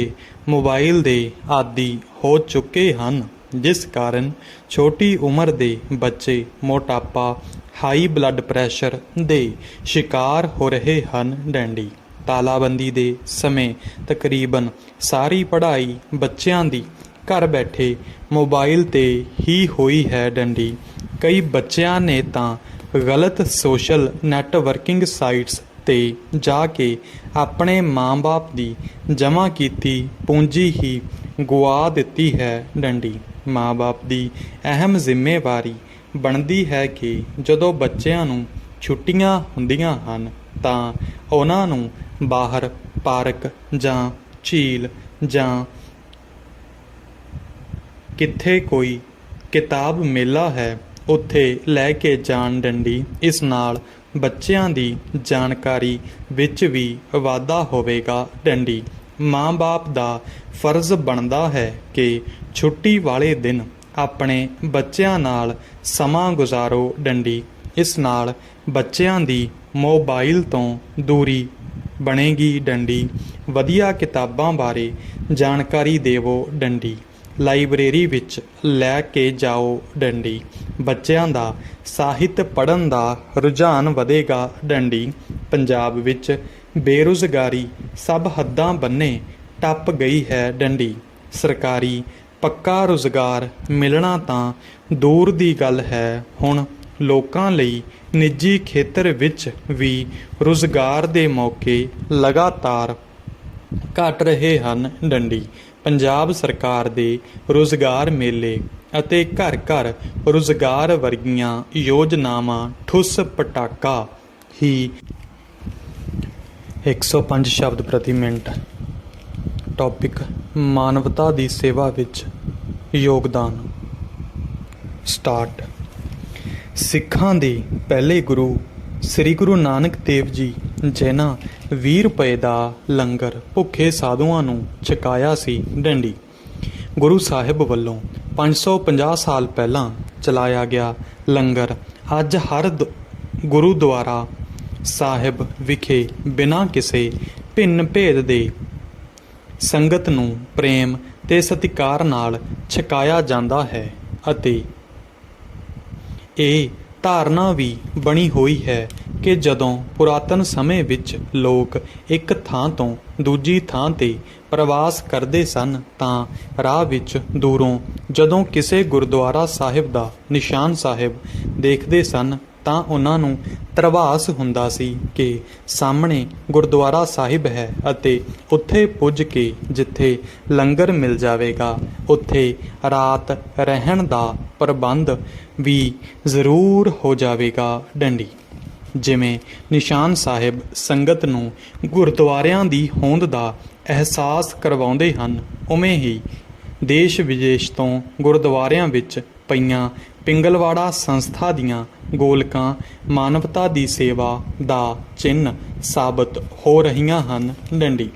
ਮੋਬਾਈਲ ਦੇ ਆਦੀ ਹੋ ਚੁੱਕੇ ਹਨ, ਜਿਸ ਕਾਰਨ ਛੋਟੀ ਉਮਰ ਦੇ ਬੱਚੇ ਮੋਟਾਪਾ, ਹਾਈ ਬਲੱਡ ਪ੍ਰੈਸ਼ਰ ਦੇ ਸ਼ਿਕਾਰ ਹੋ ਰਹੇ ਹਨ ਡੰਡੀ। ਤਾਲਾਬੰਦੀ ਦੇ ਸਮੇਂ ਤਕਰੀਬਨ ਸਾਰੀ ਪੜ੍ਹਾਈ ਬੱਚਿਆਂ ਦੀ ਘਰ ਬੈਠੇ ਮੋਬਾਈਲ 'ਤੇ ਹੀ ਹੋਈ ਹੈ ਡੰਡੀ। ਕਈ ਬੱਚਿਆਂ ਨੇ ਤਾਂ ਗਲਤ ਸੋਸ਼ਲ ਨੈੱਟਵਰਕਿੰਗ ਸਾਈਟਸ 'ਤੇ ਜਾ ਕੇ ਆਪਣੇ ਮਾਂ-ਬਾਪ ਦੀ ਜਮ੍ਹਾਂ ਕੀਤੀ ਪੂੰਜੀ ਹੀ ਗੁਆ ਦਿੱਤੀ ਹੈ ਡੰਡੀ। ਮਾਂ-ਬਾਪ ਦੀ ਅਹਿਮ ਜ਼ਿੰਮੇਵਾਰੀ ਬਣਦੀ ਹੈ ਕਿ ਜਦੋਂ ਬੱਚਿਆਂ ਨੂੰ ਛੁੱਟੀਆਂ ਹੁੰਦੀਆਂ ਹਨ ਤਾਂ ਉਹਨਾਂ ਨੂੰ ਬਾਹਰ ਪਾਰਕ ਜਾਂ ਝੀਲ ਜਾਂ ਕਿੱਥੇ ਕੋਈ ਕਿਤਾਬ ਮੇਲਾ ਹੈ ਉੱਥੇ ਲੈ ਕੇ ਜਾਣ ਡੰਡੀ। ਇਸ ਨਾਲ ਬੱਚਿਆਂ ਦੀ ਜਾਣਕਾਰੀ ਵਿੱਚ ਵੀ ਵਾਧਾ ਹੋਵੇਗਾ ਡੰਡੀ। ਮਾਂ-ਬਾਪ ਦਾ ਫਰਜ਼ ਬਣਦਾ ਹੈ ਕਿ ਛੁੱਟੀ ਵਾਲੇ ਦਿਨ ਆਪਣੇ ਬੱਚਿਆਂ ਨਾਲ ਸਮਾਂ ਗੁਜ਼ਾਰੋ ਡੰਡੀ। ਇਸ ਨਾਲ ਬੱਚਿਆਂ ਦੀ ਮੋਬਾਈਲ ਤੋਂ ਦੂਰੀ ਬਣੇਗੀ ਡੰਡੀ। ਵਧੀਆ ਕਿਤਾਬਾਂ ਬਾਰੇ ਜਾਣਕਾਰੀ ਦੇਵੋ ਡੰਡੀ। ਲਾਇਬ੍ਰੇਰੀ ਵਿੱਚ ਲੈ ਕੇ ਜਾਓ ਡੰਡੀ। ਬੱਚਿਆਂ ਦਾ ਸਾਹਿਤ ਪੜ੍ਹਨ ਦਾ ਰੁਝਾਨ ਵਧੇਗਾ ਡੰਡੀ। ਪੰਜਾਬ ਵਿੱਚ ਬੇਰੁਜ਼ਗਾਰੀ ਸਭ ਹੱਦਾਂ ਬੰਨੇ ਟੱਪ ਗਈ ਹੈ ਡੰਡੀ। ਸਰਕਾਰੀ ਪੱਕਾ ਰੁਜ਼ਗਾਰ ਮਿਲਣਾ ਤਾਂ ਦੂਰ ਦੀ ਗੱਲ ਹੈ, ਹੁਣ ਲੋਕਾਂ ਲਈ ਨਿੱਜੀ ਖੇਤਰ ਵਿੱਚ ਵੀ ਰੁਜ਼ਗਾਰ ਦੇ ਮੌਕੇ ਲਗਾਤਾਰ ਘਟ ਰਹੇ ਹਨ ਡੰਡੀ। ਪੰਜਾਬ ਸਰਕਾਰ ਦੇ ਰੁਜ਼ਗਾਰ ਮੇਲੇ ਅਤੇ ਘਰ ਘਰ ਰੁਜ਼ਗਾਰ ਵਰਗੀਆਂ ਯੋਜਨਾਵਾਂ ਠੁੱਸ ਪਟਾਕਾ ਹੀ 105 ਸ਼ਬਦ ਪ੍ਰਤੀ ਮਿੰਟ। ਟੌਪਿਕ ਮਾਨਵਤਾ ਦੀ ਸੇਵਾ ਵਿੱਚ ਯੋਗਦਾਨ। ਸਟਾਰਟ। ਸਿੱਖਾਂ ਦੇ ਪਹਿਲੇ ਗੁਰੂ ਸ੍ਰੀ ਗੁਰੂ ਨਾਨਕ ਦੇਵ ਜੀ, ਜਿਨ੍ਹਾਂ 20 ਰੁਪਏ ਦਾ ਲੰਗਰ ਭੁੱਖੇ ਸਾਧੂਆਂ ਨੂੰ ਛਕਾਇਆ ਸੀ ਡੰਡੀ, ਗੁਰੂ ਸਾਹਿਬ ਵੱਲੋਂ 550 ਸਾਲ ਪਹਿਲਾਂ ਚਲਾਇਆ ਗਿਆ ਲੰਗਰ ਅੱਜ ਹਰ ਗੁਰੂਦੁਆਰਾ ਸਾਹਿਬ ਵਿਖੇ ਬਿਨਾਂ ਕਿਸੇ ਭਿੰਨ ਭੇਦ ਦੇ ਸੰਗਤ ਨੂੰ ਪ੍ਰੇਮ ਤੇ ਸਤਿਕਾਰ ਨਾਲ ਛਕਾਇਆ ਜਾਂਦਾ ਹੈ ਅਤੇ ਇਹ ਧਾਰਨਾ ਵੀ ਬਣੀ ਹੋਈ ਹੈ ਕਿ ਜਦੋਂ ਪੁਰਾਤਨ ਸਮੇਂ ਵਿੱਚ ਲੋਕ ਇੱਕ ਥਾਂ ਤੋਂ ਦੂਜੀ ਥਾਂ 'ਤੇ ਪ੍ਰਵਾਸ ਕਰਦੇ ਸਨ ਤਾਂ ਰਾਹ ਵਿੱਚ ਦੂਰੋਂ ਜਦੋਂ ਕਿਸੇ ਗੁਰਦੁਆਰਾ ਸਾਹਿਬ ਦਾ ਨਿਸ਼ਾਨ ਸਾਹਿਬ ਦੇਖਦੇ ਸਨ ਤਾਂ ਉਹਨਾਂ ਨੂੰ ਧਰਵਾਸ ਹੁੰਦਾ ਸੀ ਕਿ ਸਾਹਮਣੇ ਗੁਰਦੁਆਰਾ ਸਾਹਿਬ ਹੈ ਅਤੇ ਉੱਥੇ ਪੁੱਜ ਕੇ ਜਿੱਥੇ ਲੰਗਰ ਮਿਲ ਜਾਵੇਗਾ ਉੱਥੇ ਰਾਤ ਰਹਿਣ ਦਾ ਪ੍ਰਬੰਧ ਵੀ ਜ਼ਰੂਰ ਹੋ ਜਾਵੇਗਾ ਡੰਡੀ। ਜਿਵੇਂ ਨਿਸ਼ਾਨ ਸਾਹਿਬ ਸੰਗਤ ਨੂੰ ਗੁਰਦੁਆਰਿਆਂ ਦੀ ਹੋਂਦ ਦਾ ਅਹਿਸਾਸ ਕਰਵਾਉਂਦੇ ਹਨ, ਉਵੇਂ ਹੀ ਦੇਸ਼ ਵਿਦੇਸ਼ ਤੋਂ ਗੁਰਦੁਆਰਿਆਂ ਵਿੱਚ ਪਈਆਂ ਪਿੰਗਲਵਾੜਾ ਸੰਸਥਾ ਦੀਆਂ ਗੋਲਕਾਂ ਮਾਨਵਤਾ ਦੀ ਸੇਵਾ ਦਾ ਚਿੰਨ੍ਹ ਸਾਬਤ ਹੋ ਰਹੀਆਂ ਹਨ ਡੰਡੀ।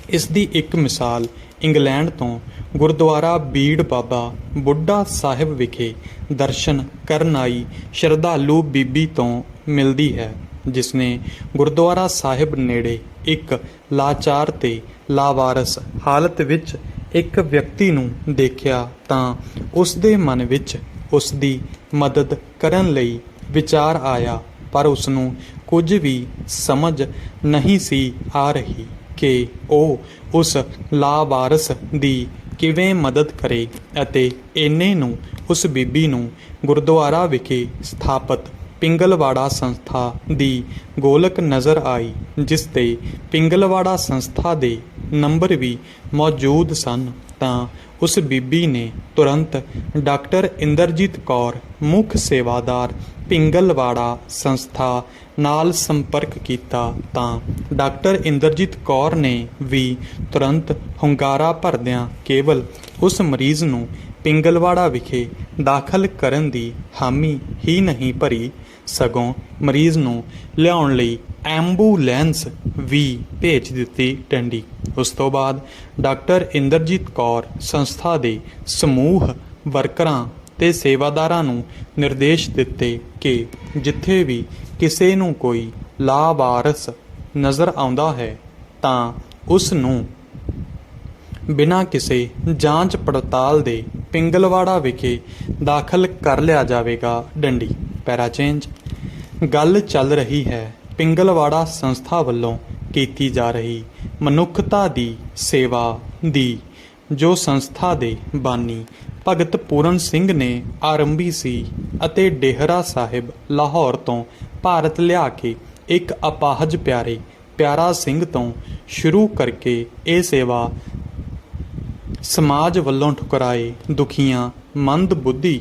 ਇਸ ਦੀ ਇੱਕ ਮਿਸਾਲ ਇੰਗਲੈਂਡ ਤੋਂ ਗੁਰਦੁਆਰਾ ਬੀੜ ਬਾਬਾ ਬੁੱਢਾ ਸਾਹਿਬ ਵਿਖੇ ਦਰਸ਼ਨ ਕਰਨ ਆਈ ਸ਼ਰਧਾਲੂ ਬੀਬੀ ਤੋਂ ਮਿਲਦੀ ਹੈ, ਜਿਸ ਨੇ ਗੁਰਦੁਆਰਾ ਸਾਹਿਬ ਨੇੜੇ ਇੱਕ ਲਾਚਾਰ ਤੇ ਲਾਵਾਰਸ ਹਾਲਤ ਵਿੱਚ ਇੱਕ ਵਿਅਕਤੀ ਨੂੰ ਦੇਖਿਆ ਤਾਂ ਉਸ ਦੇ ਮਨ ਵਿੱਚ ਉਸ ਦੀ ਮਦਦ ਕਰਨ ਲਈ ਵਿਚਾਰ ਆਇਆ, ਪਰ ਉਸ ਨੂੰ ਕੁਝ ਵੀ ਸਮਝ ਨਹੀਂ ਸੀ ਆ ਰਹੀ ਕਿ ਉਹ ਉਸ ਲਾਵਾਰਸ ਦੀ ਕਿਵੇਂ ਮਦਦ ਕਰੇ ਅਤੇ ਇੰਨੇ ਨੂੰ ਉਸ ਬੀਬੀ ਨੂੰ ਗੁਰਦੁਆਰਾ ਵਿਖੇ ਸਥਾਪਿਤ ਪਿੰਗਲਵਾੜਾ ਸੰਸਥਾ ਦੀ ਗੋਲਕ ਨਜ਼ਰ ਆਈ, ਜਿਸ ਤੇ ਪਿੰਗਲਵਾੜਾ ਸੰਸਥਾ ਦੇ ਨੰਬਰ ਵੀ ਮੌਜੂਦ ਸਨ ਤਾਂ ਉਸ ਬੀਬੀ ਨੇ ਤੁਰੰਤ ਡਾਕਟਰ ਇੰਦਰਜੀਤ ਕੌਰ ਮੁੱਖ ਸੇਵਾਦਾਰ ਪਿੰਗਲਵਾੜਾ ਸੰਸਥਾ ਨਾਲ ਸੰਪਰਕ ਕੀਤਾ ਤਾਂ ਡਾਕਟਰ ਇੰਦਰਜੀਤ ਕੌਰ ਨੇ ਵੀ ਤੁਰੰਤ ਹੁੰਗਾਰਾ ਭਰਦਿਆਂ ਕੇਵਲ ਉਸ ਮਰੀਜ਼ ਨੂੰ ਪਿੰਗਲਵਾੜਾ ਵਿਖੇ ਦਾਖਲ ਕਰਨ ਦੀ ਹਾਮੀ ਹੀ ਨਹੀਂ ਭਰੀ, ਸਗੋਂ ਮਰੀਜ਼ ਨੂੰ ਲਿਆਉਣ ਲਈ ਐਂਬੂਲੈਂਸ ਵੀ ਭੇਜ ਦਿੱਤੀ ਡੰਡੀ। ਉਸ ਤੋਂ ਬਾਅਦ ਡਾਕਟਰ ਇੰਦਰਜੀਤ ਕੌਰ ਸੰਸਥਾ ਦੇ ਸਮੂਹ ਵਰਕਰਾਂ ਤੇ ਸੇਵਾਦਾਰਾਂ ਨੂੰ ਨਿਰਦੇਸ਼ ਦਿੱਤੇ ਕਿ ਜਿੱਥੇ ਵੀ ਕਿਸੇ ਨੂੰ ਕੋਈ ਲਾਵਾਰਸ ਨਜ਼ਰ ਆਉਂਦਾ ਹੈ ਤਾਂ ਉਸ ਨੂੰ ਬਿਨਾਂ ਕਿਸੇ ਜਾਂਚ ਪੜਤਾਲ ਦੇ ਪਿੰਗਲਵਾੜਾ ਵਿਖੇ ਦਾਖਲ ਕਰ ਲਿਆ ਜਾਵੇਗਾ ਡੰਡੀ। ਪੈਰਾ ਚੇਂਜ। ਗੱਲ ਚੱਲ ਰਹੀ ਹੈ ਪਿੰਗਲਵਾੜਾ ਸੰਸਥਾ ਵੱਲੋਂ ਕੀਤੀ ਜਾ ਰਹੀ ਮਨੁੱਖਤਾ ਦੀ ਸੇਵਾ ਦੀ, ਜੋ ਸੰਸਥਾ ਦੇ ਬਾਨੀ ਭਗਤ ਪੂਰਨ ਸਿੰਘ ਨੇ ਆਰੰਭੀ ਸੀ ਅਤੇ ਡੇਹਰਾ ਸਾਹਿਬ ਲਾਹੌਰ ਤੋਂ ਭਾਰਤ ਲਿਆ ਕੇ ਇੱਕ ਅਪਾਹਜ ਪਿਆਰਾ ਸਿੰਘ ਤੋਂ ਸ਼ੁਰੂ ਕਰਕੇ ਇਹ ਸੇਵਾ ਸਮਾਜ ਵੱਲੋਂ ਠੁਕਰਾਏ ਦੁਖੀਆਂ, ਮੰਦ ਬੁੱਧੀ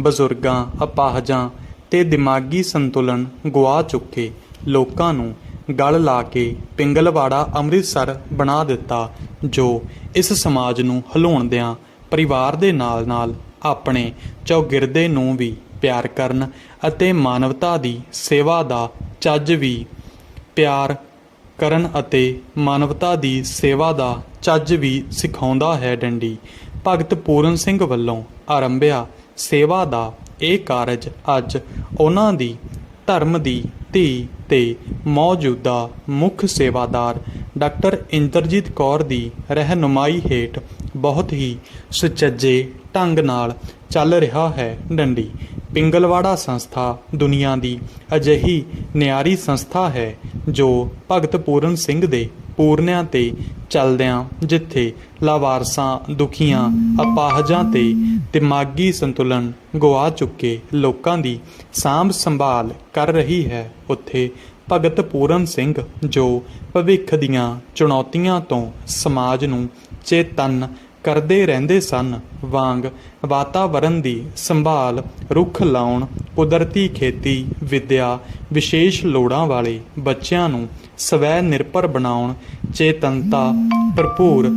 ਬਜ਼ੁਰਗਾਂ, ਅਪਾਹਜਾਂ ਤੇ ਦਿਮਾਗੀ ਸੰਤੁਲਨ ਗੁਆ ਚੁੱਕੇ ਲੋਕਾਂ ਨੂੰ ਗਲ ਲਾ ਕੇ ਪਿੰਗਲਵਾੜਾ ਅੰਮ੍ਰਿਤਸਰ ਬਣਾ ਦਿੱਤਾ, ਜੋ ਇਸ ਸਮਾਜ ਨੂੰ ਹਿਲਾਉਂਦਿਆਂ ਪਰਿਵਾਰ ਦੇ ਨਾਲ ਆਪਣੇ ਚੌਗਿਰਦੇ ਨੂੰ ਵੀ ਪਿਆਰ ਕਰਨ ਅਤੇ ਮਾਨਵਤਾ ਦੀ ਸੇਵਾ ਦਾ ਚੱਜ ਵੀ ਪਿਆਰ ਕਰਨ ਅਤੇ ਮਾਨਵਤਾ ਦੀ ਸੇਵਾ ਦਾ ਚੱਜ ਵੀ ਸਿਖਾਉਂਦਾ ਹੈ ਡੰਡੀ। ਭਗਤ ਪੂਰਨ ਸਿੰਘ ਵੱਲੋਂ ਆਰੰਭਿਆ ਸੇਵਾ ਦਾ ਇਹ ਕਾਰਜ ਅੱਜ ਉਹਨਾਂ ਦੀ ਧਰਮ ਦੀ ਧੀ ਤੇ ਮੌਜੂਦਾ ਮੁੱਖ ਸੇਵਾਦਾਰ ਡਾਕਟਰ ਇੰਦਰਜੀਤ ਕੌਰ ਦੀ ਰਹਿਨੁਮਾਈ ਹੇਠ ਬਹੁਤ ਹੀ ਸੁਚੱਜੇ ਢੰਗ ਨਾਲ ਚੱਲ ਰਿਹਾ ਹੈ ਡੰਡੀ। ਪਿੰਗਲਵਾੜਾ ਸੰਸਥਾ ਦੁਨੀਆ ਦੀ ਅਜਿਹੀ ਨਿਆਰੀ ਸੰਸਥਾ ਹੈ ਜੋ ਭਗਤ ਪੂਰਨ ਸਿੰਘ ਦੇ ਪੂਰਨਿਆਂ ਤੇ ਚੱਲਦਿਆਂ ਜਿੱਥੇ ਲਾਵਾਰਸਾਂ, ਦੁਖੀਆਂ, ਅਪਾਹਜਾਂ ਤੇ ਦਿਮਾਗੀ ਸੰਤੁਲਨ ਗੁਆ ਚੁੱਕੇ ਲੋਕਾਂ ਦੀ ਸਾਂਭ ਸੰਭਾਲ ਕਰ ਰਹੀ ਹੈ, ਉੱਥੇ ਭਗਤ ਪੂਰਨ ਸਿੰਘ ਜੋ ਭਵਿੱਖ ਦੀਆਂ ਚੁਣੌਤੀਆਂ ਤੋਂ ਸਮਾਜ ਨੂੰ ਚੇਤੰਨ ਕਰਦੇ ਰਹਿੰਦੇ ਸਨ, ਵਾਂਗ ਵਾਤਾਵਰਣ ਦੀ ਸੰਭਾਲ, ਰੁੱਖ ਲਾਉਣ, ਕੁਦਰਤੀ ਖੇਤੀ, ਵਿੱਦਿਆ, ਵਿਸ਼ੇਸ਼ ਲੋੜਾਂ ਵਾਲੇ ਬੱਚਿਆਂ ਨੂੰ ਸਵੈ ਨਿਰਭਰ ਬਣਾਉਣ, ਚੇਤਨਤਾ ਭਰਪੂਰ